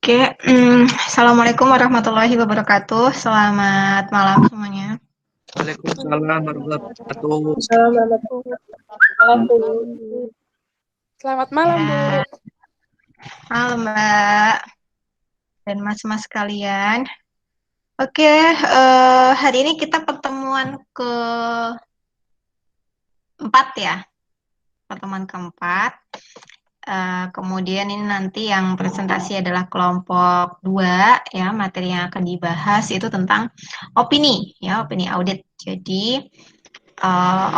Oke, Assalamualaikum warahmatullahi wabarakatuh. Selamat malam semuanya. Waalaikumsalam warahmatullahi wabarakatuh. Assalamualaikum. Malam, Bu. Selamat malam, Bu. Malam, Mbak dan Mas-mas sekalian. Oke, hari ini kita pertemuan keempat ya. Pertemuan keempat. Kemudian ini nanti yang presentasi adalah kelompok 2 ya, materi yang akan dibahas itu tentang opini ya, opini audit. Jadi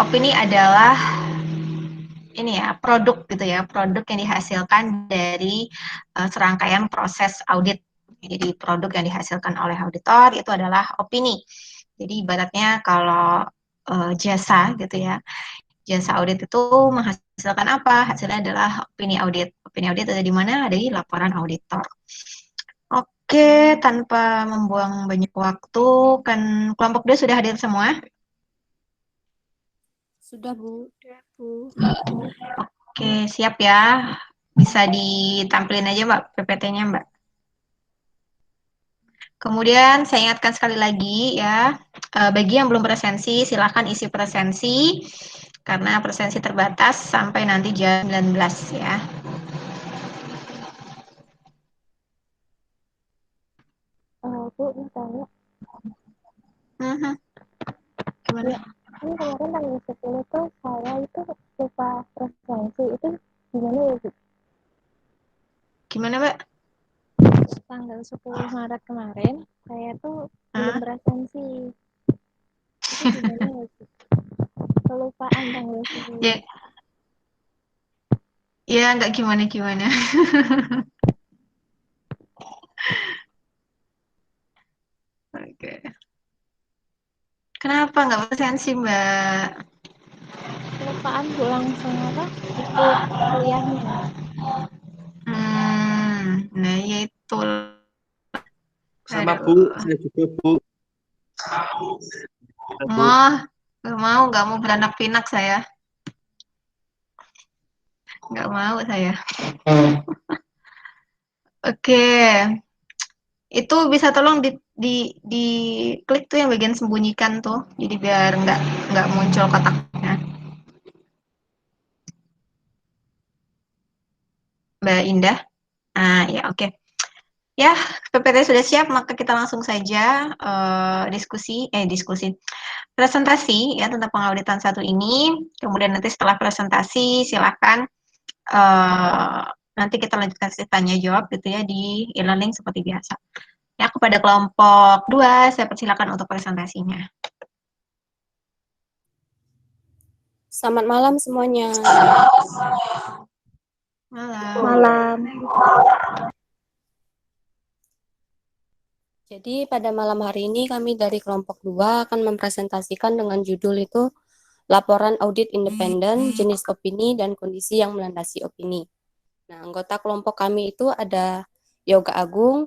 opini adalah ini ya, produk gitu ya, produk yang dihasilkan dari serangkaian proses audit. Jadi produk yang dihasilkan oleh auditor itu adalah opini. Jadi ibaratnya kalau jasa gitu ya, jasa audit itu menghasilkan apa? Hasilnya adalah opini audit. Opini audit ada di mana? Ada di laporan auditor. Oke, tanpa membuang banyak waktu, kan kelompok 2 sudah hadir semua? Sudah, Bu. Oke, siap ya. Bisa ditampilin aja, Mbak, PPT-nya, Mbak. Kemudian saya ingatkan sekali lagi ya, bagi yang belum presensi, silahkan isi presensi, karena presensi terbatas sampai nanti jam 19 ya. Bu, mau tanya. Gimana? Ya, ini kemarin tanggal 10 tuh saya itu lupa presensi. Itu gimana ya, Bu? Gimana, Mbak? Tanggal 10 Maret kemarin, saya tuh belum presensi. Itu gimana ya, Bu? Kelupaan tanggal 10. Ya, ya nggak gimana-gimana. Oke. Kenapa nggak presensi, Mbak? Kelupaan, Bu, langsung apa? Ikut kuliahnya. Nah ya itu. Sama Aduh. Bu, saya juga Bu. Bu. Nggak mau beranak pinak saya. Nggak mau saya. Oke. Itu bisa tolong di klik tuh yang bagian sembunyikan tuh. Jadi biar nggak muncul kotaknya. Mbak Indah. Ah ya oke. Ya, PPT sudah siap, maka kita langsung saja diskusi presentasi ya tentang pengauditan satu ini. Kemudian nanti setelah presentasi silakan nanti kita lanjutkan sesi tanya jawab gitu ya di e-learning seperti biasa. Ya, kepada kelompok 2 saya persilakan untuk presentasinya. Selamat malam semuanya. Malam. Jadi pada malam hari ini kami dari kelompok 2 akan mempresentasikan dengan judul itu Laporan Audit Independen, Jenis Opini, dan Kondisi yang Melandasi Opini. Nah, anggota kelompok kami itu ada Yoga Agung,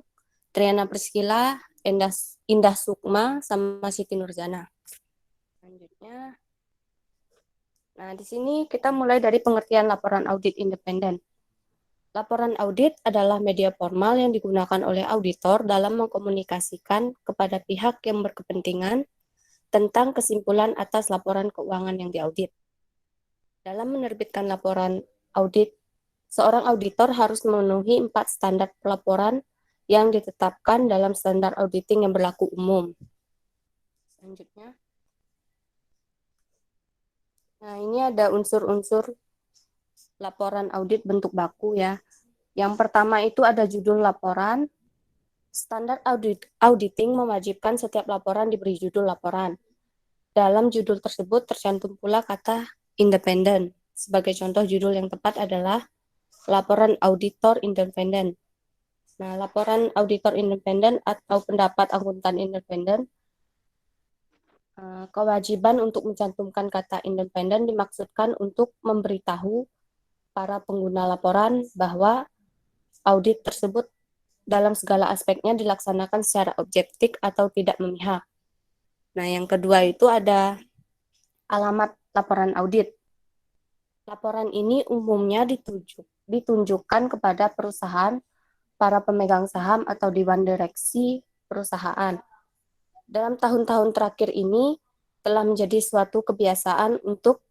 Triana Priscila, Indah Sukma, sama Siti Nurzana. Selanjutnya, nah di sini kita mulai dari pengertian laporan audit independen. Laporan audit adalah media formal yang digunakan oleh auditor dalam mengkomunikasikan kepada pihak yang berkepentingan tentang kesimpulan atas laporan keuangan yang diaudit. Dalam menerbitkan laporan audit, seorang auditor harus memenuhi 4 standar pelaporan yang ditetapkan dalam standar auditing yang berlaku umum. Selanjutnya. Nah, ini ada unsur-unsur laporan audit bentuk baku ya. Yang pertama itu ada judul laporan. Standar auditing mewajibkan setiap laporan diberi judul laporan. Dalam judul tersebut tercantum pula kata independen. Sebagai contoh judul yang tepat adalah laporan auditor independen. Nah, laporan auditor independen atau pendapat akuntan independen, kewajiban untuk mencantumkan kata independen dimaksudkan untuk memberitahu para pengguna laporan bahwa audit tersebut dalam segala aspeknya dilaksanakan secara objektif atau tidak memihak. Nah, yang kedua itu ada alamat laporan audit. Laporan ini umumnya ditunjukkan kepada perusahaan para pemegang saham atau dewan direksi perusahaan. Dalam tahun-tahun terakhir ini telah menjadi suatu kebiasaan untuk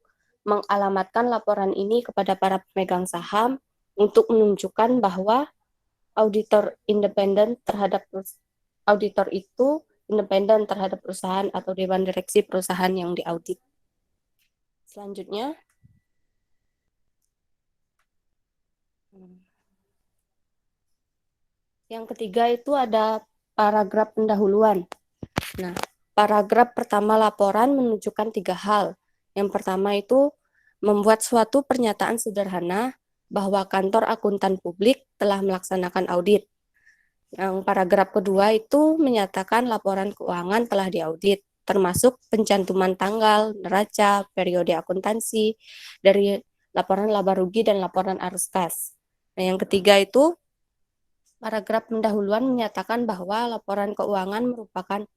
mengalamatkan laporan ini kepada para pemegang saham untuk menunjukkan bahwa auditor itu independen terhadap perusahaan atau dewan direksi perusahaan yang diaudit. Selanjutnya, yang ketiga itu ada paragraf pendahuluan. Nah, paragraf pertama laporan menunjukkan 3 hal. Yang pertama itu membuat suatu pernyataan sederhana bahwa kantor akuntan publik telah melaksanakan audit. Yang paragraf kedua itu menyatakan laporan keuangan telah diaudit, termasuk pencantuman tanggal, neraca, periode akuntansi, dari laporan laba rugi dan laporan arus kas. Nah, yang ketiga itu paragraf pendahuluan menyatakan bahwa laporan keuangan merupakan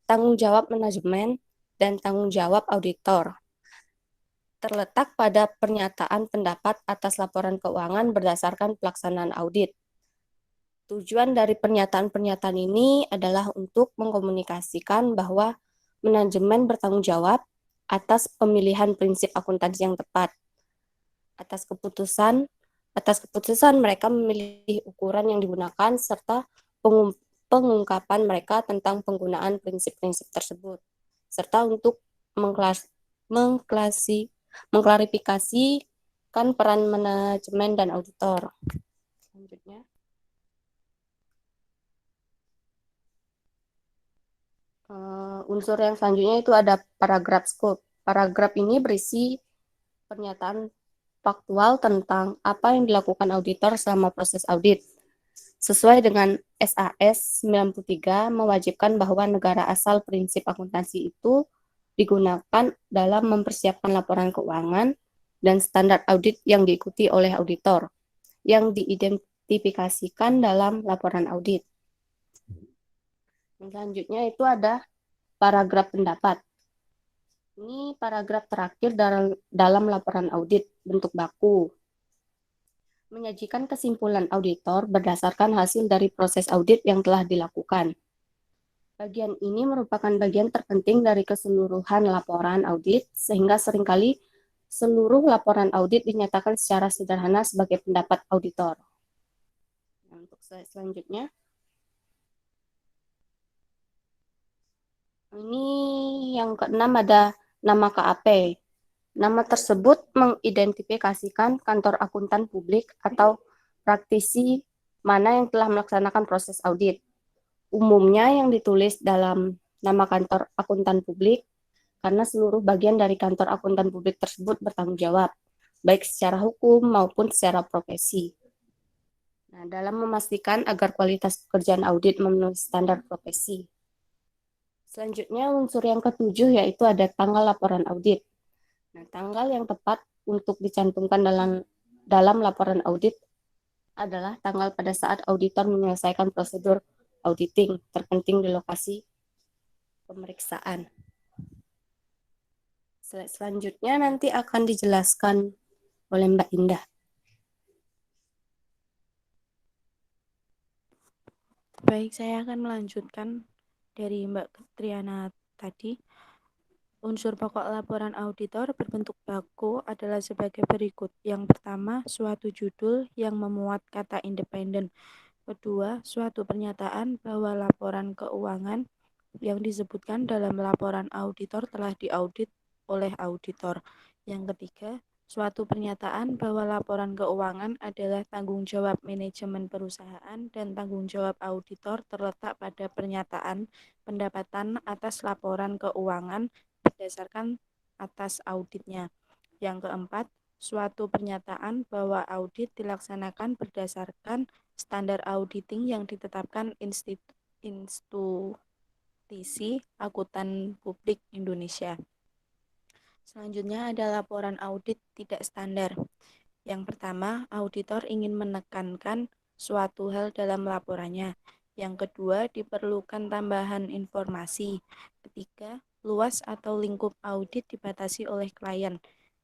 tanggung jawab manajemen dan tanggung jawab auditor. Terletak pada pernyataan pendapat atas laporan keuangan berdasarkan pelaksanaan audit. Tujuan dari pernyataan-pernyataan ini adalah untuk mengkomunikasikan bahwa manajemen bertanggung jawab atas pemilihan prinsip akuntansi yang tepat. Atas keputusan mereka memilih ukuran yang digunakan serta pengungkapan mereka tentang penggunaan prinsip-prinsip tersebut, serta untuk mengklarifikasikan peran manajemen dan auditor. Selanjutnya, unsur yang selanjutnya itu ada paragraf scope. Paragraf ini berisi pernyataan faktual tentang apa yang dilakukan auditor selama proses audit. Sesuai dengan SAS 93 mewajibkan bahwa negara asal prinsip akuntansi itu digunakan dalam mempersiapkan laporan keuangan dan standar audit yang diikuti oleh auditor yang diidentifikasikan dalam laporan audit. Selanjutnya itu ada paragraf pendapat. Ini paragraf terakhir dalam laporan audit bentuk baku. Menyajikan kesimpulan auditor berdasarkan hasil dari proses audit yang telah dilakukan. Bagian ini merupakan bagian terpenting dari keseluruhan laporan audit, sehingga seringkali seluruh laporan audit dinyatakan secara sederhana sebagai pendapat auditor. Nah, untuk slide selanjutnya, ini yang keenam ada nama KAP. Nama tersebut mengidentifikasikan kantor akuntan publik atau praktisi mana yang telah melaksanakan proses audit. Umumnya yang ditulis dalam nama kantor akuntan publik karena seluruh bagian dari kantor akuntan publik tersebut bertanggung jawab, baik secara hukum maupun secara profesi. Nah, dalam memastikan agar kualitas pekerjaan audit memenuhi standar profesi. Selanjutnya unsur yang ketujuh yaitu ada tanggal laporan audit. Nah, tanggal yang tepat untuk dicantumkan dalam laporan audit adalah tanggal pada saat auditor menyelesaikan prosedur auditing terpenting di lokasi pemeriksaan. Selanjutnya nanti akan dijelaskan oleh Mbak Indah. Baik, saya akan melanjutkan dari Mbak Triana tadi. Unsur pokok laporan auditor berbentuk baku adalah sebagai berikut. Yang pertama, suatu judul yang memuat kata independen. Kedua, suatu pernyataan bahwa laporan keuangan yang disebutkan dalam laporan auditor telah diaudit oleh auditor. Yang ketiga, suatu pernyataan bahwa laporan keuangan adalah tanggung jawab manajemen perusahaan dan tanggung jawab auditor terletak pada pernyataan pendapatan atas laporan keuangan berdasarkan atas auditnya. Yang keempat, suatu pernyataan bahwa audit dilaksanakan berdasarkan standar auditing yang ditetapkan institusi akuntan publik Indonesia. Selanjutnya ada laporan audit tidak standar. Yang pertama, auditor ingin menekankan suatu hal dalam laporannya. Yang kedua, diperlukan tambahan informasi. Ketiga, luas atau lingkup audit dibatasi oleh klien.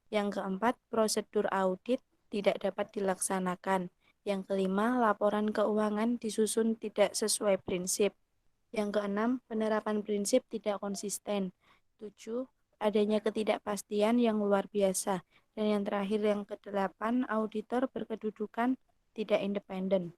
Yang keempat, prosedur audit tidak dapat dilaksanakan. Yang kelima, laporan keuangan disusun tidak sesuai prinsip. Yang keenam, penerapan prinsip tidak konsisten. 7, adanya ketidakpastian yang luar biasa. Dan yang terakhir, yang kedelapan, auditor berkedudukan tidak independen.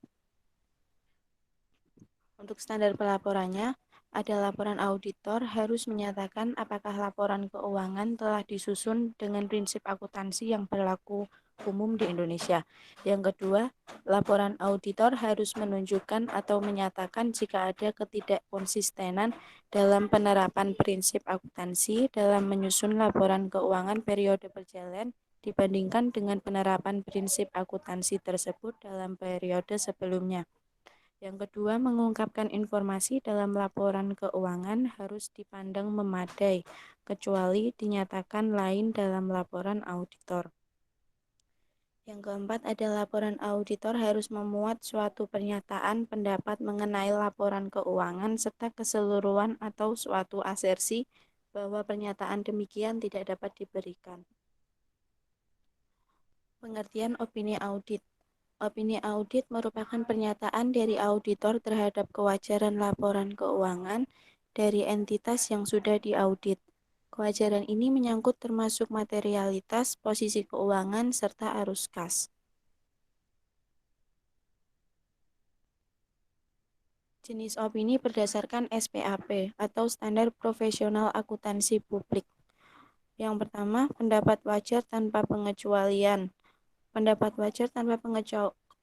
Untuk standar pelaporannya, ada laporan auditor harus menyatakan apakah laporan keuangan telah disusun dengan prinsip akuntansi yang berlaku umum di Indonesia. Yang kedua, laporan auditor harus menunjukkan atau menyatakan jika ada ketidakkonsistenan dalam penerapan prinsip akuntansi dalam menyusun laporan keuangan periode berjalan dibandingkan dengan penerapan prinsip akuntansi tersebut dalam periode sebelumnya. Yang kedua, mengungkapkan informasi dalam laporan keuangan harus dipandang memadai, kecuali dinyatakan lain dalam laporan auditor. Yang keempat, ada laporan auditor harus memuat suatu pernyataan pendapat mengenai laporan keuangan serta keseluruhan atau suatu asersi bahwa pernyataan demikian tidak dapat diberikan. Pengertian opini audit. Opini audit merupakan pernyataan dari auditor terhadap kewajaran laporan keuangan dari entitas yang sudah diaudit. Kewajaran ini menyangkut termasuk materialitas, posisi keuangan, serta arus kas. Jenis opini berdasarkan SPAP atau Standar Profesional Akuntansi Publik. Yang pertama, pendapat wajar tanpa pengecualian. Pendapat wajar tanpa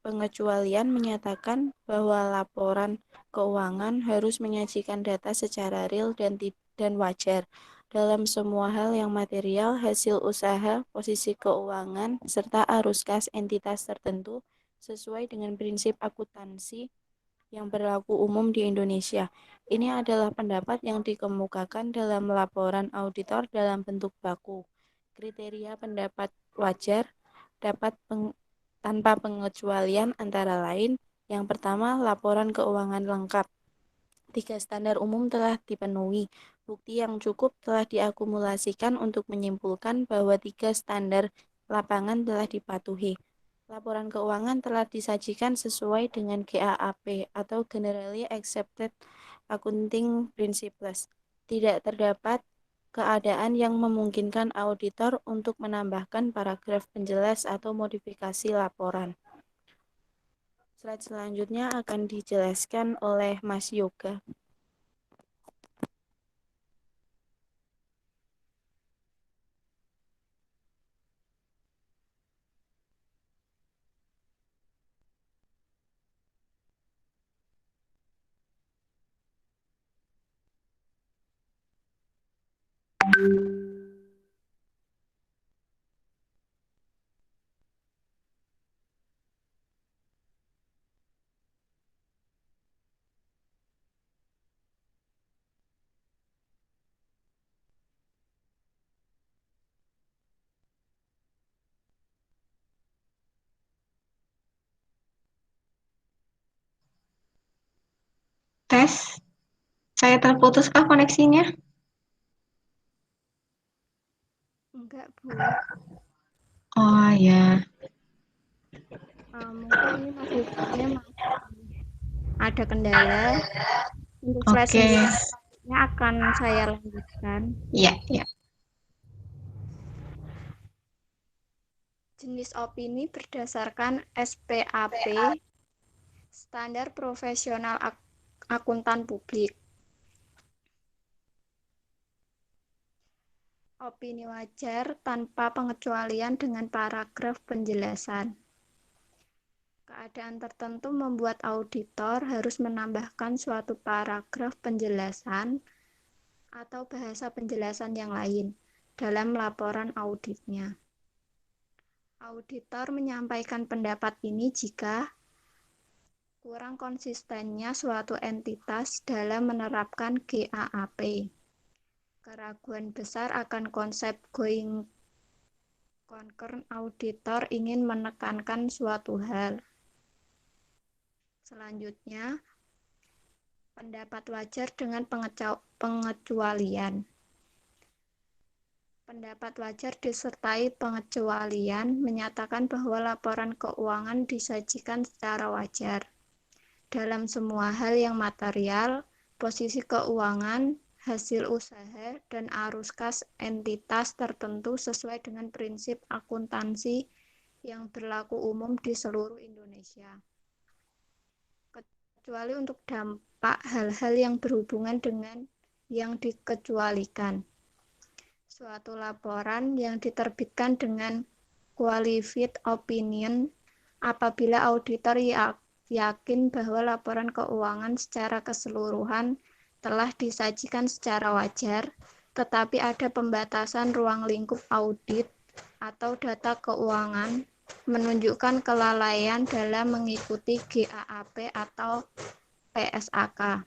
pengecualian menyatakan bahwa laporan keuangan harus menyajikan data secara real dan wajar dalam semua hal yang material, hasil usaha, posisi keuangan, serta arus kas entitas tertentu sesuai dengan prinsip akuntansi yang berlaku umum di Indonesia. Ini adalah pendapat yang dikemukakan dalam laporan auditor dalam bentuk baku. Kriteria pendapat wajar dapat tanpa pengecualian antara lain, yang pertama, laporan keuangan lengkap. 3 standar umum telah dipenuhi. Bukti yang cukup telah diakumulasikan untuk menyimpulkan bahwa 3 standar lapangan telah dipatuhi. Laporan keuangan telah disajikan sesuai dengan GAAP atau Generally Accepted Accounting Principles. Tidak terdapat keadaan yang memungkinkan auditor untuk menambahkan paragraf penjelas atau modifikasi laporan. Slide selanjutnya akan dijelaskan oleh Mas Yoga. Tes, saya terputuskah koneksinya? Enggak, Bu. Oh ya, Mungkin ini Mas Yoganya masih ada kendala. Untuk slide oke. selanjutnya akan saya lanjutkan. Ya, ya. Jenis opini berdasarkan SPAP, Standar Profesional Akuntan Publik. Opini wajar tanpa pengecualian dengan paragraf penjelasan. Keadaan tertentu membuat auditor harus menambahkan suatu paragraf penjelasan atau bahasa penjelasan yang lain dalam laporan auditnya. Auditor menyampaikan pendapat ini jika kurang konsistennya suatu entitas dalam menerapkan GAAP. Keraguan besar akan konsep going concern auditor ingin menekankan suatu hal. Selanjutnya, pendapat wajar dengan pengecualian. Pendapat wajar disertai pengecualian menyatakan bahwa laporan keuangan disajikan secara wajar. Dalam semua hal yang material, posisi keuangan, hasil usaha, dan arus kas entitas tertentu sesuai dengan prinsip akuntansi yang berlaku umum di seluruh Indonesia. Kecuali untuk dampak hal-hal yang berhubungan dengan yang dikecualikan. Suatu laporan yang diterbitkan dengan qualified opinion apabila auditor yakin bahwa laporan keuangan secara keseluruhan telah disajikan secara wajar, tetapi ada pembatasan ruang lingkup audit atau data keuangan menunjukkan kelalaian dalam mengikuti GAAP atau PSAK.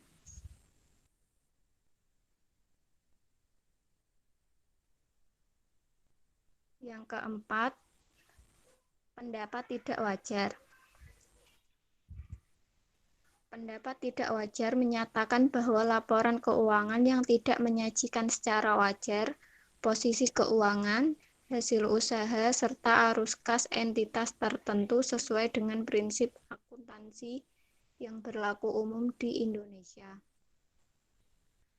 Yang keempat, pendapat tidak wajar. Pendapat tidak wajar menyatakan bahwa laporan keuangan yang tidak menyajikan secara wajar posisi keuangan, hasil usaha, serta arus kas entitas tertentu sesuai dengan prinsip akuntansi yang berlaku umum di Indonesia.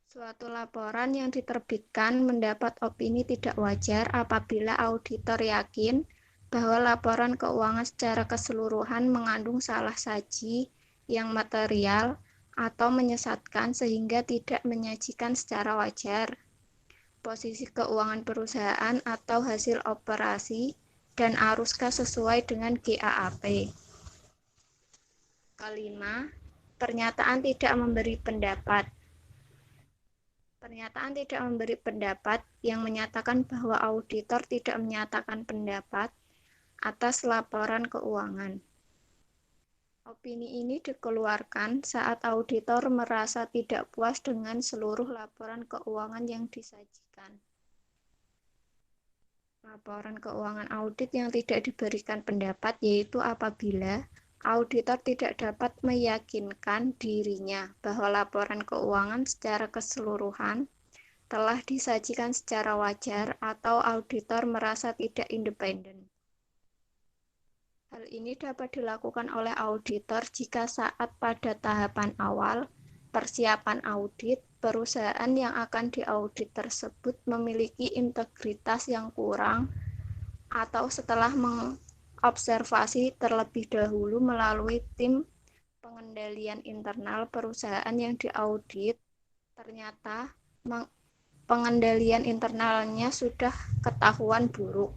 Suatu laporan yang diterbitkan mendapat opini tidak wajar apabila auditor yakin bahwa laporan keuangan secara keseluruhan mengandung salah saji yang material atau menyesatkan sehingga tidak menyajikan secara wajar posisi keuangan perusahaan atau hasil operasi dan arus kas sesuai dengan GAAP. Kelima, pernyataan tidak memberi pendapat. Pernyataan tidak memberi pendapat yang menyatakan bahwa auditor tidak menyatakan pendapat atas laporan keuangan. Opini ini dikeluarkan saat auditor merasa tidak puas dengan seluruh laporan keuangan yang disajikan. Laporan keuangan audit yang tidak diberikan pendapat yaitu apabila auditor tidak dapat meyakinkan dirinya bahwa laporan keuangan secara keseluruhan telah disajikan secara wajar atau auditor merasa tidak independen. Hal ini dapat dilakukan oleh auditor jika saat pada tahapan awal persiapan audit, perusahaan yang akan diaudit tersebut memiliki integritas yang kurang atau setelah mengobservasi terlebih dahulu melalui tim pengendalian internal perusahaan yang diaudit, ternyata pengendalian internalnya sudah ketahuan buruk.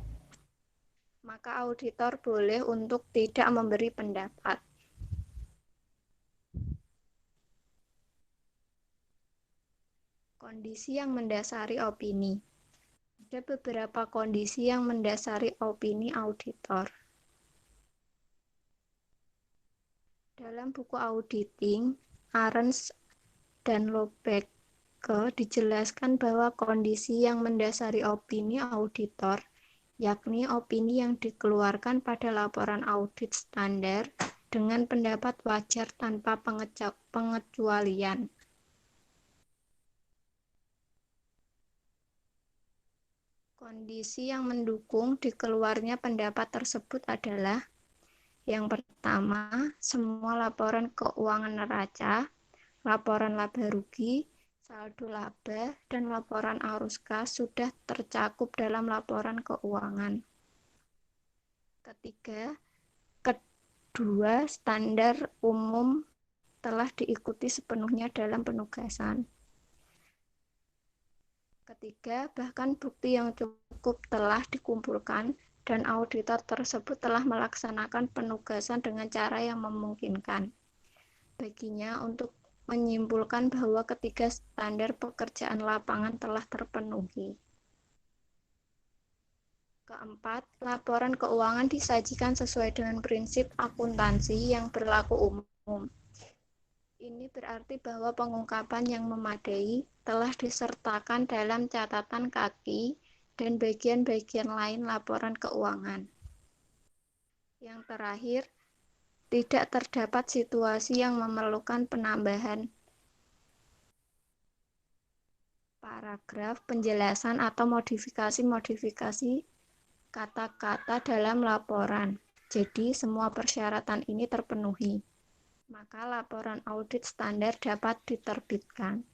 Maka auditor boleh untuk tidak memberi pendapat. Kondisi yang mendasari opini. Ada beberapa kondisi yang mendasari opini auditor. Dalam buku Auditing, Arens dan Lobeke dijelaskan bahwa kondisi yang mendasari opini auditor yakni opini yang dikeluarkan pada laporan audit standar dengan pendapat wajar tanpa pengecualian. Kondisi yang mendukung dikeluarnya pendapat tersebut adalah: yang pertama, semua laporan keuangan neraca, laporan laba rugi, saldo laba, dan laporan arus kas sudah tercakup dalam laporan keuangan. Kedua, standar umum telah diikuti sepenuhnya dalam penugasan. Ketiga, bahkan bukti yang cukup telah dikumpulkan dan auditor tersebut telah melaksanakan penugasan dengan cara yang memungkinkan baginya untuk menyimpulkan bahwa ketiga standar pekerjaan lapangan telah terpenuhi. Keempat, laporan keuangan disajikan sesuai dengan prinsip akuntansi yang berlaku umum. Ini berarti bahwa pengungkapan yang memadai telah disertakan dalam catatan kaki dan bagian-bagian lain laporan keuangan. Yang terakhir, tidak terdapat situasi yang memerlukan penambahan paragraf penjelasan atau modifikasi-modifikasi kata-kata dalam laporan. Jadi, semua persyaratan ini terpenuhi. Maka laporan audit standar dapat diterbitkan.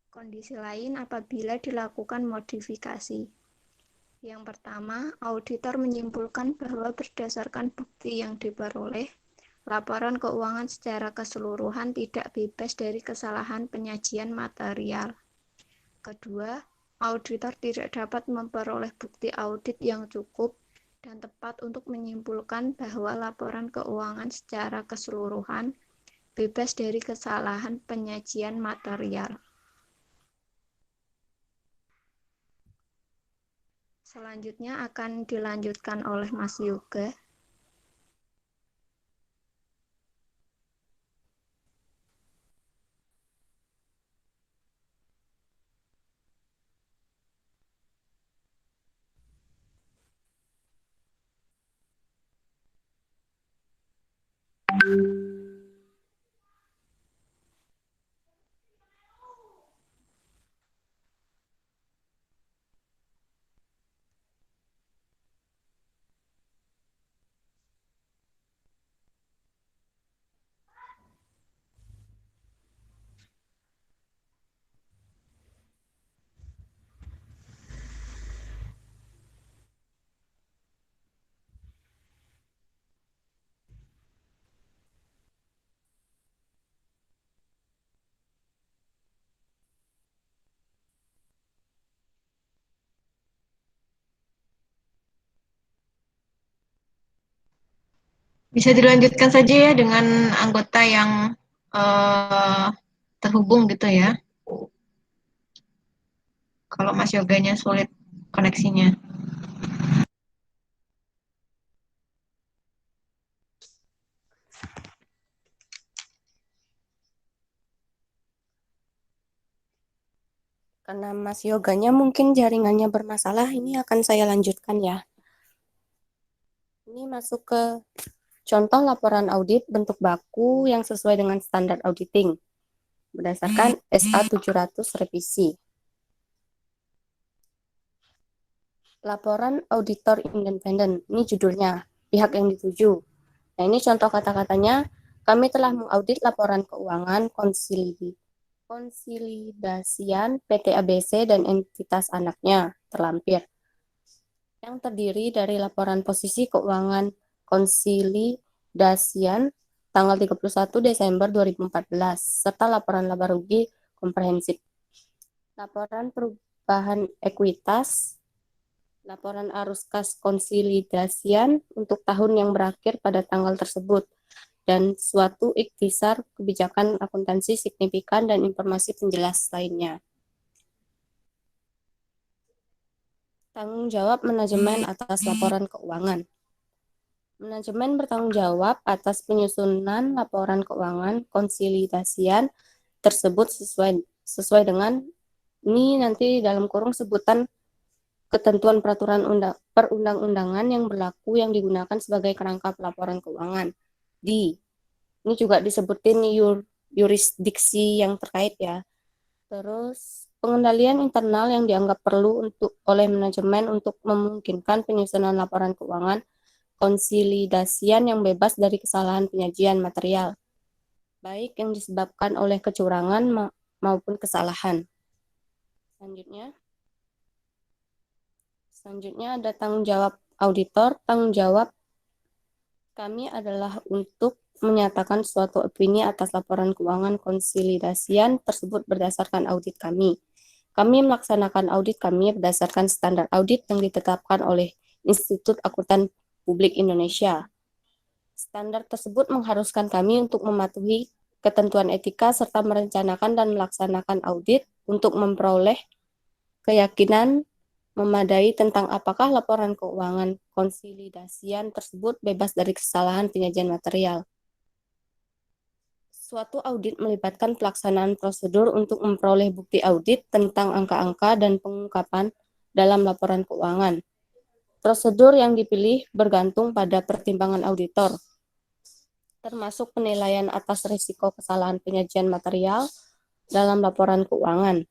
Kondisi lain apabila dilakukan modifikasi. Yang pertama, auditor menyimpulkan bahwa berdasarkan bukti yang diperoleh, laporan keuangan secara keseluruhan tidak bebas dari kesalahan penyajian material. Kedua, auditor tidak dapat memperoleh bukti audit yang cukup dan tepat untuk menyimpulkan bahwa laporan keuangan secara keseluruhan bebas dari kesalahan penyajian material. Selanjutnya akan dilanjutkan oleh Mas Yoga. Bisa dilanjutkan saja ya dengan anggota yang terhubung gitu ya. Kalau Mas Yoganya sulit koneksinya. Karena Mas Yoganya mungkin jaringannya bermasalah, ini akan saya lanjutkan ya. Ini masuk ke contoh laporan audit bentuk baku yang sesuai dengan standar auditing berdasarkan SA 700 revisi. Laporan auditor independen, ini judulnya, pihak yang dituju. Nah, ini contoh kata-katanya, kami telah mengaudit laporan keuangan konsolidasian PT ABC dan entitas anaknya, terlampir, yang terdiri dari laporan posisi keuangan konsolidasian tanggal 31 Desember 2014, serta laporan laba rugi komprehensif, laporan perubahan ekuitas, laporan arus kas konsolidasian untuk tahun yang berakhir pada tanggal tersebut, dan suatu ikhtisar kebijakan akuntansi signifikan dan informasi penjelas lainnya. Tanggung jawab manajemen atas laporan keuangan. Manajemen bertanggung jawab atas penyusunan laporan keuangan konsolidasian tersebut sesuai dengan ini nanti dalam kurung sebutan ketentuan peraturan perundang-undangan yang berlaku yang digunakan sebagai kerangka pelaporan keuangan. Ini juga disebutin yurisdiksi yang terkait ya. Terus pengendalian internal yang dianggap perlu oleh manajemen untuk memungkinkan penyusunan laporan keuangan konsolidasian yang bebas dari kesalahan penyajian material, baik yang disebabkan oleh kecurangan maupun kesalahan. Selanjutnya ada tanggung jawab auditor. Tanggung jawab kami adalah untuk menyatakan suatu opini atas laporan keuangan konsolidasian tersebut berdasarkan audit kami. Kami melaksanakan audit kami berdasarkan standar audit yang ditetapkan oleh Institut Akuntan Publik Indonesia. Standar tersebut mengharuskan kami untuk mematuhi ketentuan etika serta merencanakan dan melaksanakan audit untuk memperoleh keyakinan memadai tentang apakah laporan keuangan konsolidasian tersebut bebas dari kesalahan penyajian material. Suatu audit melibatkan pelaksanaan prosedur untuk memperoleh bukti audit tentang angka-angka dan pengungkapan dalam laporan keuangan. Prosedur yang dipilih bergantung pada pertimbangan auditor. termasuk penilaian atas risiko kesalahan penyajian material dalam laporan keuangan,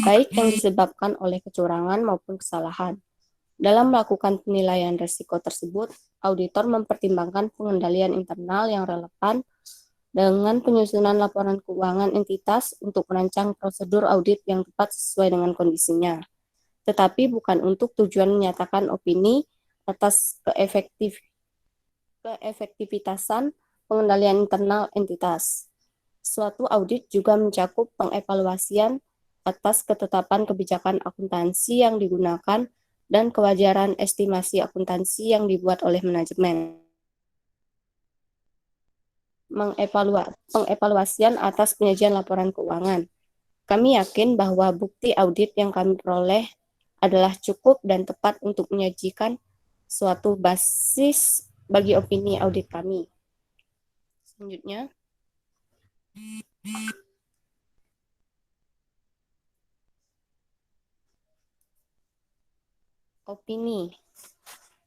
baik yang disebabkan oleh kecurangan maupun kesalahan. Dalam melakukan penilaian risiko tersebut, auditor mempertimbangkan pengendalian internal yang relevan dengan penyusunan laporan keuangan entitas untuk merancang prosedur audit yang tepat sesuai dengan kondisinya, tetapi bukan untuk tujuan menyatakan opini atas keefektivitasan pengendalian internal entitas. Suatu audit juga mencakup pengevaluasian atas ketetapan kebijakan akuntansi yang digunakan dan kewajaran estimasi akuntansi yang dibuat oleh manajemen. Pengevaluasian atas penyajian laporan keuangan. Kami yakin bahwa bukti audit yang kami peroleh adalah cukup dan tepat untuk menyajikan suatu basis bagi opini audit kami. Selanjutnya, opini.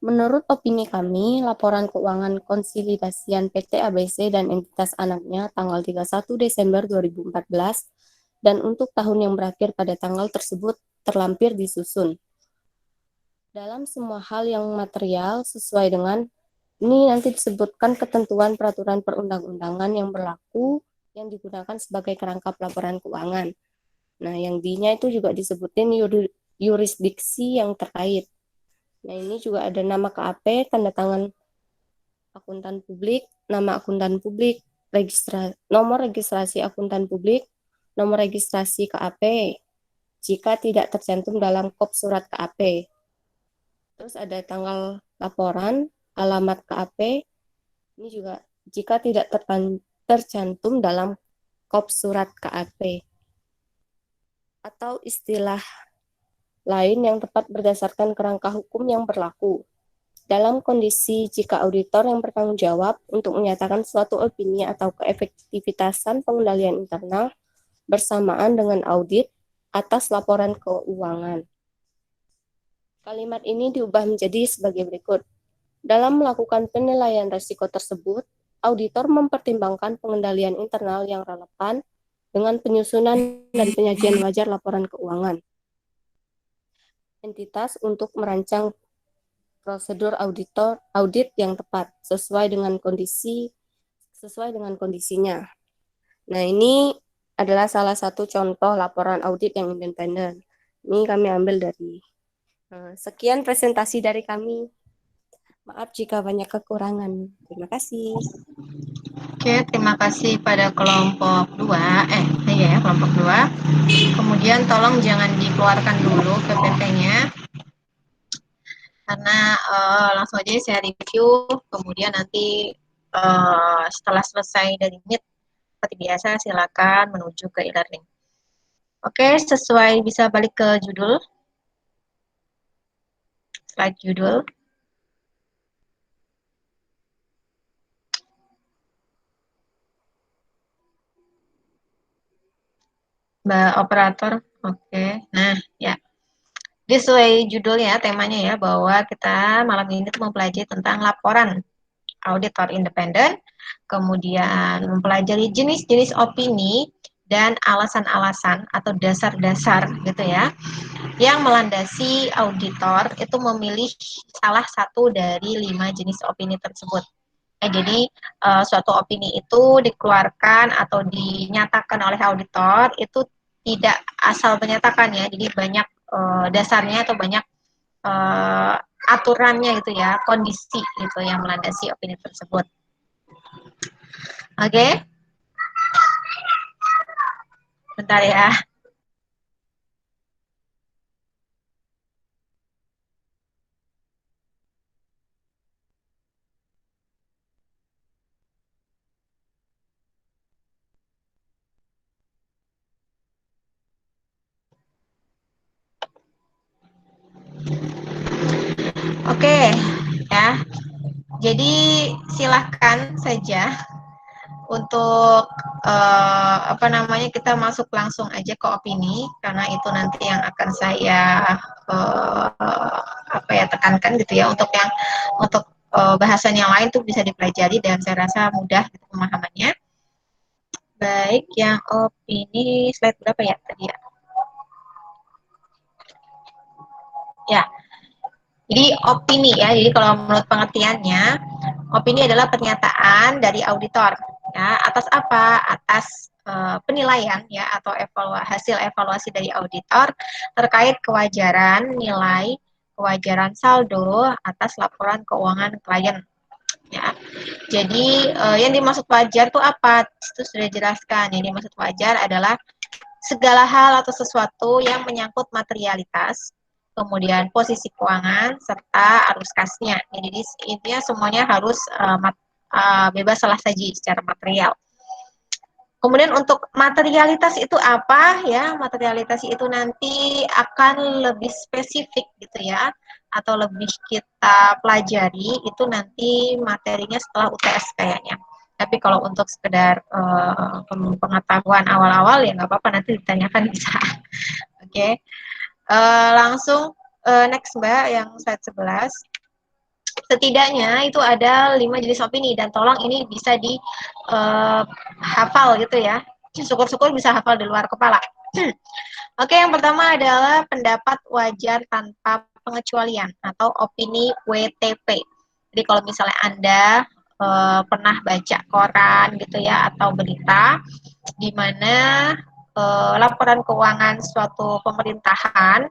Menurut opini kami, laporan keuangan konsolidasian PT ABC dan entitas anaknya tanggal 31 Desember 2014 dan untuk tahun yang berakhir pada tanggal tersebut terlampir disusun. Dalam semua hal yang material sesuai dengan ini nanti disebutkan ketentuan peraturan perundang-undangan yang berlaku yang digunakan sebagai kerangka pelaporan keuangan. Nah, yang D-nya itu juga disebutin yurisdiksi yang terkait. Nah, ini juga ada nama KAP, tanda tangan akuntan publik, nama akuntan publik, nomor registrasi akuntan publik, nomor registrasi KAP, jika tidak tercantum dalam kop surat KAP. Terus ada tanggal laporan, alamat KAP, ini juga jika tidak tercantum dalam kop surat KAP. Atau istilah lain yang tepat berdasarkan kerangka hukum yang berlaku. Dalam kondisi jika auditor yang bertanggung jawab untuk menyatakan suatu opini atau keefektivitasan pengendalian internal bersamaan dengan audit atas laporan keuangan. Kalimat ini diubah menjadi sebagai berikut. Dalam melakukan penilaian risiko tersebut, auditor mempertimbangkan pengendalian internal yang relevan dengan penyusunan dan penyajian wajar laporan keuangan entitas untuk merancang prosedur audit yang tepat sesuai dengan kondisinya. Nah, ini adalah salah satu contoh laporan audit yang independen. Ini kami ambil dari sekian presentasi dari kami. Maaf jika banyak kekurangan. Terima kasih. Oke, terima kasih pada kelompok 2. Kelompok 2. Kemudian tolong jangan dikeluarkan dulu PPT-nya. Karena langsung aja saya review, kemudian nanti setelah selesai dari Meet, seperti biasa silakan menuju ke e-learning. Oke, sesuai bisa balik ke judul. Slide judul. Mbak Operator, oke. Nah, ya. Sesuai judulnya, temanya ya, bahwa kita malam ini mempelajari tentang laporan auditor independen, kemudian mempelajari jenis-jenis opini dan alasan-alasan atau dasar-dasar gitu ya, yang melandasi auditor itu memilih salah satu dari 5 jenis opini tersebut. Jadi suatu opini itu dikeluarkan atau dinyatakan oleh auditor itu tidak asal menyatakan ya, jadi banyak dasarnya atau banyak aturannya gitu ya, kondisi gitu yang melandasi opini tersebut. Oke. Bentar ya. Oke, ya. Jadi silahkan saja untuk kita masuk langsung aja ke opini, karena itu nanti yang akan saya tekankan gitu ya, untuk bahasan yang lain tuh bisa dipelajari dan saya rasa mudah gitu pemahamannya. Baik, yang opini slide berapa ya tadi ya? Ya, jadi opini ya. Jadi kalau menurut pengertiannya, opini adalah pernyataan dari auditor ya atas apa? Atas penilaian ya atau hasil evaluasi dari auditor terkait kewajaran nilai, kewajaran saldo atas laporan keuangan klien. Ya. Jadi yang dimaksud wajar itu apa? Itu sudah dijelaskan. Yang dimaksud wajar adalah segala hal atau sesuatu yang menyangkut materialitas, kemudian posisi keuangan serta arus kasnya. Jadi intinya semuanya harus bebas salah saji secara material. Kemudian untuk materialitas itu apa ya? Materialitas itu nanti akan lebih spesifik gitu ya, atau lebih kita pelajari itu nanti materinya setelah UTS kayaknya. Tapi kalau untuk sekedar pengetahuan awal-awal ya nggak apa-apa, nanti ditanyakan bisa. Oke. Langsung next Mbak yang slide 11. Setidaknya itu ada 5 jenis opini dan tolong ini bisa dihafal gitu ya. Syukur-syukur bisa hafal di luar kepala. Oke, yang pertama adalah pendapat wajar tanpa pengecualian atau opini WTP. Jadi kalau misalnya Anda pernah baca koran gitu ya atau berita di mana laporan keuangan suatu pemerintahan,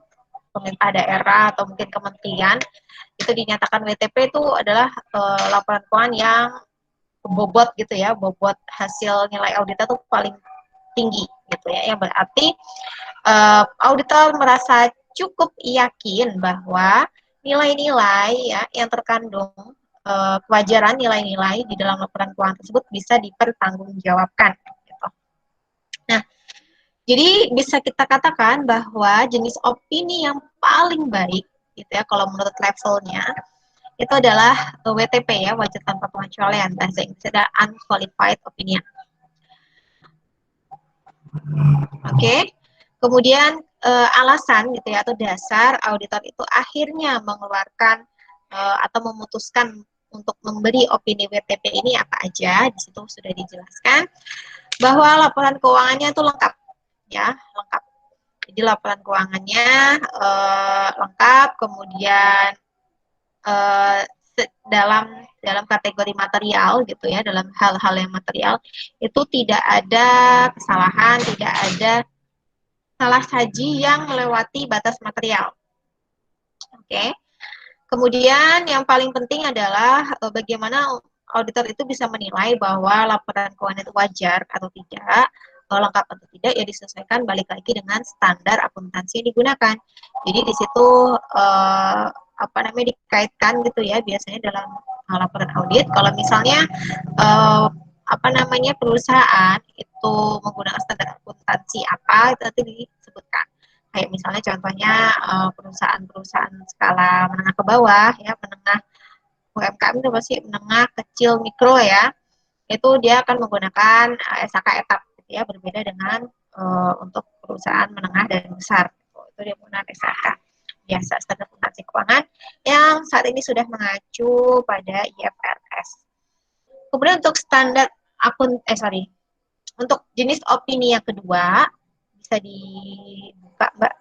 pemerintah daerah atau mungkin kementerian itu dinyatakan WTP itu adalah laporan keuangan yang bobot gitu ya, bobot hasil nilai auditnya tuh paling tinggi gitu ya, yang berarti auditor merasa cukup yakin bahwa nilai-nilai ya yang terkandung kewajaran nilai-nilai di dalam laporan keuangan tersebut bisa dipertanggungjawabkan. Gitu. Nah, jadi bisa kita katakan bahwa jenis opini yang paling baik, gitu ya, kalau menurut levelnya itu adalah WTP ya, wajar tanpa pengecualian, bahasa Inggris adalah unqualified opinion. Oke. Kemudian alasan gitu ya atau dasar auditor itu akhirnya mengeluarkan atau memutuskan untuk memberi opini WTP ini apa aja, di situ sudah dijelaskan bahwa laporan keuangannya itu lengkap ya, lengkap. Jadi laporan keuangannya lengkap, kemudian dalam kategori material gitu ya, dalam hal-hal yang material itu tidak ada kesalahan, tidak ada salah saji yang melewati batas material. Oke. Kemudian yang paling penting adalah bagaimana auditor itu bisa menilai bahwa laporan keuangan itu wajar atau tidak, lengkap atau tidak, ya disesuaikan balik lagi dengan standar akuntansi yang digunakan. Jadi di situ dikaitkan gitu ya, biasanya dalam laporan audit kalau misalnya perusahaan itu menggunakan standar akuntansi apa, itu nanti disebutkan. Kayak misalnya contohnya perusahaan-perusahaan skala menengah ke bawah ya, menengah UMKM itu pasti menengah, kecil, mikro ya, itu dia akan menggunakan SHK etap gitu ya, berbeda dengan untuk perusahaan menengah dan besar itu dia menggunakan SHK biasa, standar akuntansi keuangan yang saat ini sudah mengacu pada IFRS. Kemudian untuk standar untuk jenis opini yang kedua bisa dibuka Mbak.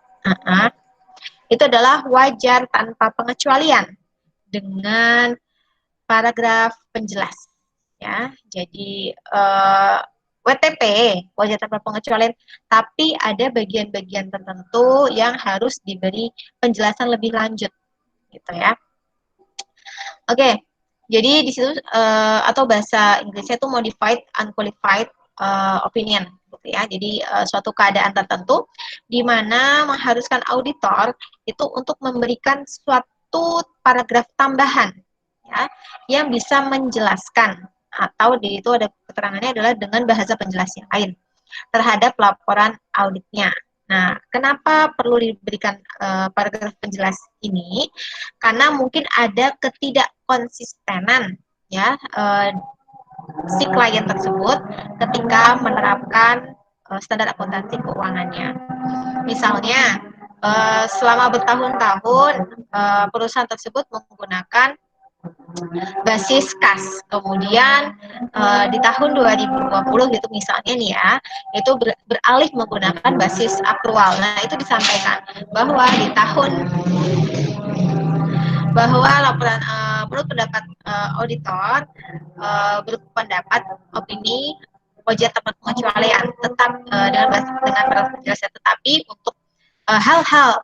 Itu adalah wajar tanpa pengecualian dengan paragraf penjelas ya. Jadi WTP wajar tanpa pengecualian, tapi ada bagian-bagian tertentu yang harus diberi penjelasan lebih lanjut gitu ya. Oke. Jadi di situ atau bahasa Inggrisnya itu modified unqualified opinion gitu ya. Jadi suatu keadaan tertentu di mana mengharuskan auditor itu untuk memberikan suatu paragraf tambahan ya yang bisa menjelaskan atau di itu ada keterangannya adalah dengan bahasa penjelas yang lain terhadap laporan auditnya. Nah, kenapa perlu diberikan paragraf penjelas ini? Karena mungkin ada ketidakkonsistenan ya si klien tersebut ketika menerapkan standar akuntansi keuangannya. Misalnya selama bertahun-tahun perusahaan tersebut menggunakan basis kas. Kemudian di tahun 2020 gitu misalnya nih ya, itu beralih menggunakan basis akrual. Nah, itu disampaikan bahwa di tahun laporan menurut pendapat auditor berpendapat opini wajar tanpa pengecualian tetap dengan penjelasan, tetapi untuk hal-hal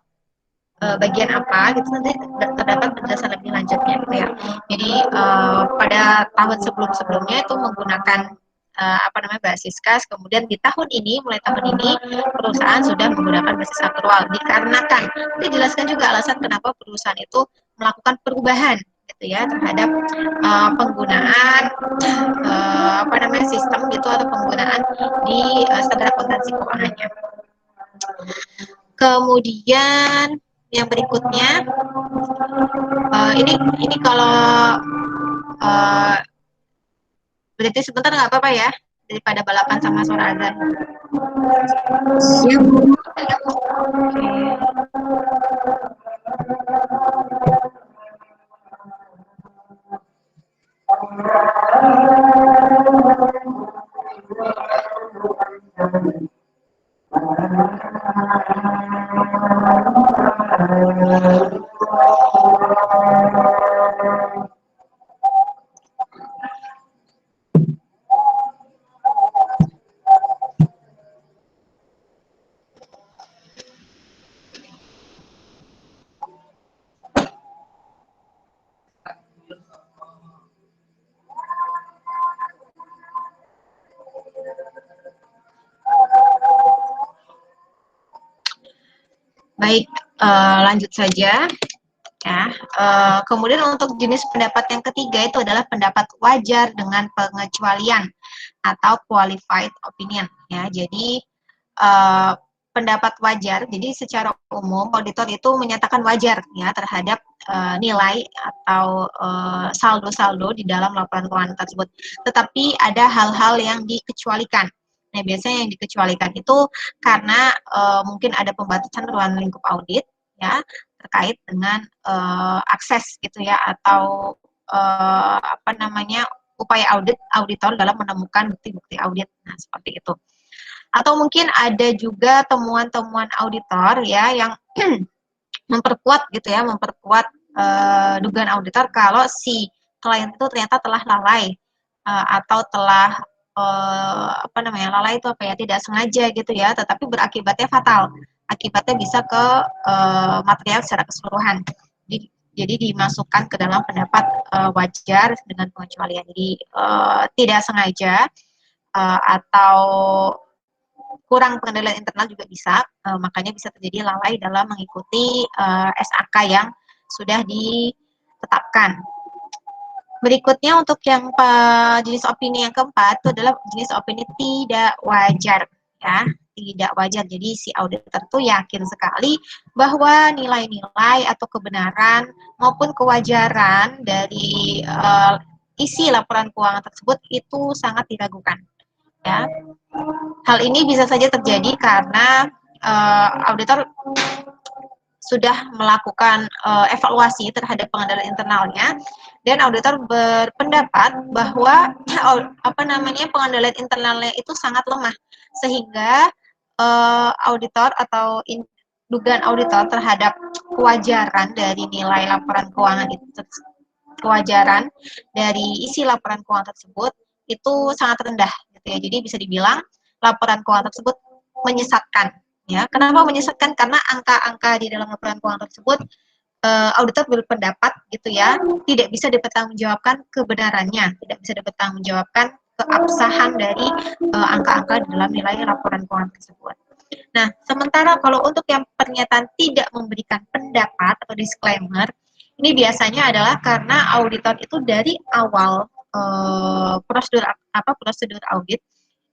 bagian apa gitu nanti terdapat penjelasan lebih lanjutnya gitu ya. Jadi pada tahun sebelumnya itu menggunakan basis kas, kemudian di tahun ini, mulai tahun ini perusahaan sudah menggunakan basis akrual dikarenakan dijelaskan juga alasan kenapa perusahaan itu melakukan perubahan gitu ya terhadap penggunaan sistem gitu atau penggunaan di standar akuntansi keuangannya. Kemudian yang berikutnya ini kalau berarti sebentar nggak apa-apa ya daripada balapan sama suara azan. Siap. Baik, lanjut saja. Ya, kemudian untuk jenis pendapat yang ketiga itu adalah pendapat wajar dengan pengecualian atau qualified opinion. Ya, jadi pendapat wajar. Jadi secara umum auditor itu menyatakan wajar ya terhadap nilai atau saldo-saldo di dalam laporan keuangan tersebut. Tetapi ada hal-hal yang dikecualikan. Nah, biasanya yang dikecualikan itu karena mungkin ada pembatasan ruang lingkup audit ya terkait dengan akses gitu ya atau upaya auditor dalam menemukan bukti-bukti audit. Nah, seperti itu. Atau mungkin ada juga temuan-temuan auditor ya yang memperkuat dugaan auditor kalau si klien itu ternyata telah lalai atau telah lalai itu tidak sengaja gitu ya, tetapi berakibatnya fatal. Akibatnya bisa ke material secara keseluruhan. Jadi dimasukkan ke dalam pendapat wajar dengan pengecualian. Jadi tidak sengaja atau kurang pengendalian internal juga bisa, makanya bisa terjadi lalai dalam mengikuti SAK yang sudah ditetapkan. Berikutnya untuk yang jenis opini yang keempat itu adalah jenis opini tidak wajar ya, tidak wajar. Jadi si auditor itu yakin sekali bahwa nilai-nilai atau kebenaran maupun kewajaran dari isi laporan keuangan tersebut itu sangat diragukan. Ya. Hal ini bisa saja terjadi karena auditor sudah melakukan evaluasi terhadap pengendalian internalnya dan auditor berpendapat bahwa pengendalian internalnya itu sangat lemah sehingga auditor atau dugaan auditor terhadap kewajaran dari nilai laporan keuangan itu, kewajaran dari isi laporan keuangan tersebut itu sangat rendah gitu ya. Jadi bisa dibilang laporan keuangan tersebut menyesatkan ya. Kenapa menyesatkan? Karena angka-angka di dalam laporan keuangan tersebut auditor berpendapat gitu ya, tidak bisa dipertanggungjawabkan kebenarannya, tidak bisa dipertanggungjawabkan keabsahan dari angka-angka di dalam nilai laporan keuangan tersebut. Nah, sementara kalau untuk yang pernyataan tidak memberikan pendapat atau disclaimer, ini biasanya adalah karena auditor itu dari awal prosedur audit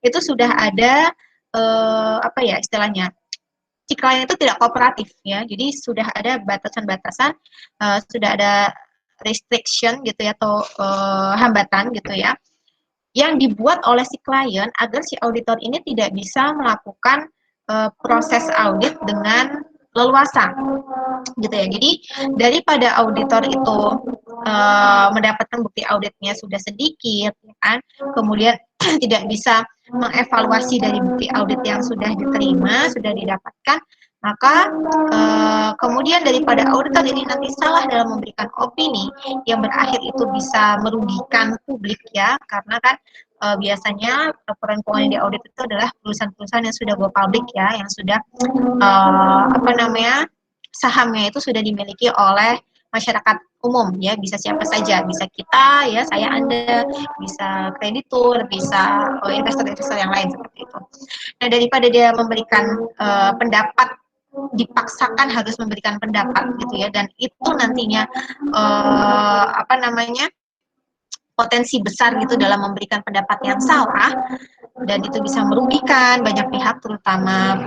itu sudah ada istilahnya si klien itu tidak kooperatif ya, jadi sudah ada batasan-batasan, sudah ada restriction gitu ya atau hambatan gitu ya yang dibuat oleh si klien agar si auditor ini tidak bisa melakukan proses audit dengan leluasa gitu ya. Jadi daripada auditor itu mendapatkan bukti auditnya sudah sedikit, ya kan? Kemudian tidak bisa mengevaluasi dari bukti audit yang sudah diterima, sudah didapatkan, maka kemudian daripada auditor ini nanti salah dalam memberikan opini yang berakhir itu bisa merugikan publik ya, karena kan biasanya laporan keuangan di audit itu adalah perusahaan-perusahaan yang sudah go public ya, yang sudah sahamnya itu sudah dimiliki oleh masyarakat umum ya, bisa siapa saja, bisa kita ya, saya Anda, bisa kreditur, bisa investor-investor yang lain seperti itu. Nah, daripada dia memberikan pendapat, dipaksakan harus memberikan pendapat gitu ya, dan itu nantinya potensi besar gitu dalam memberikan pendapat yang salah, dan itu bisa merugikan banyak pihak terutama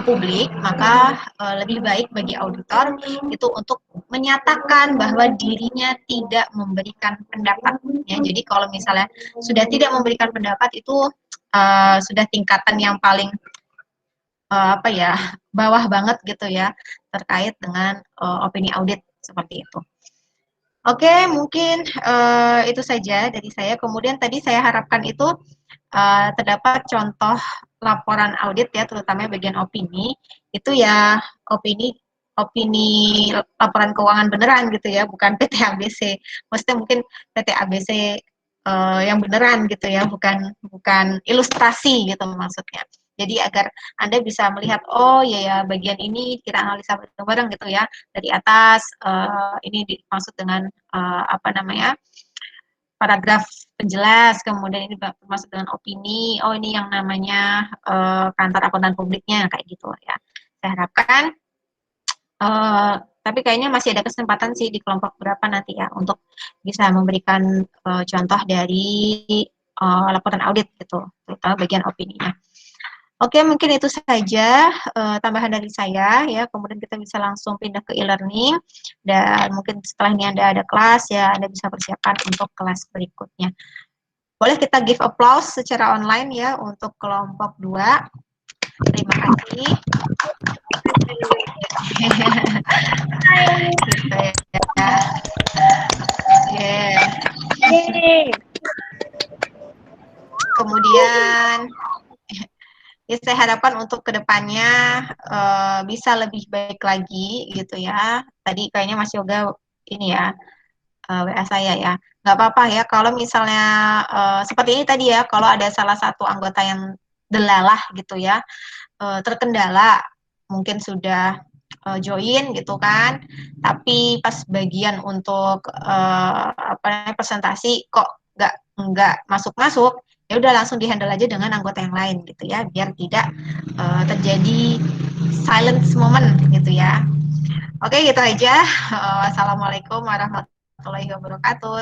publik, maka lebih baik bagi auditor itu untuk menyatakan bahwa dirinya tidak memberikan pendapat ya. Jadi kalau misalnya sudah tidak memberikan pendapat itu sudah tingkatan yang paling bawah banget gitu ya, terkait dengan opini audit seperti itu. Oke, mungkin itu saja dari saya. Kemudian tadi saya harapkan itu terdapat contoh laporan audit ya, terutama bagian opini, itu ya opini laporan keuangan beneran gitu ya, bukan PT ABC. Maksudnya mungkin PT ABC yang beneran gitu ya, bukan ilustrasi gitu maksudnya. Jadi agar Anda bisa melihat, oh ya bagian ini kita analisa bareng-bareng gitu ya, dari atas ini dimaksud dengan paragraf penjelas, kemudian ini termasuk dengan opini, oh ini yang namanya kantor akuntan publiknya, kayak gitu ya. Saya harapkan, tapi kayaknya masih ada kesempatan sih di kelompok berapa nanti ya, untuk bisa memberikan contoh dari laporan audit gitu, terutama bagian opininya. Oke, mungkin itu saja tambahan dari saya ya. Kemudian kita bisa langsung pindah ke e-learning, dan mungkin setelah ini Anda ada kelas ya, Anda bisa persiapkan untuk kelas berikutnya. Boleh kita give applause secara online ya untuk kelompok 2. Terima kasih. Kemudian ya saya harapkan untuk kedepannya bisa lebih baik lagi gitu ya. Tadi kayaknya Mas Yoga ini ya WA saya ya. Nggak apa-apa ya kalau misalnya seperti ini tadi ya, kalau ada salah satu anggota yang delalah gitu ya, terkendala, mungkin sudah join gitu kan, tapi pas bagian untuk presentasi kok nggak masuk-masuk, ya udah langsung dihandle aja dengan anggota yang lain gitu ya, biar tidak terjadi silence moment gitu ya. Oke, gitu aja. Wassalamualaikum warahmatullahi wabarakatuh.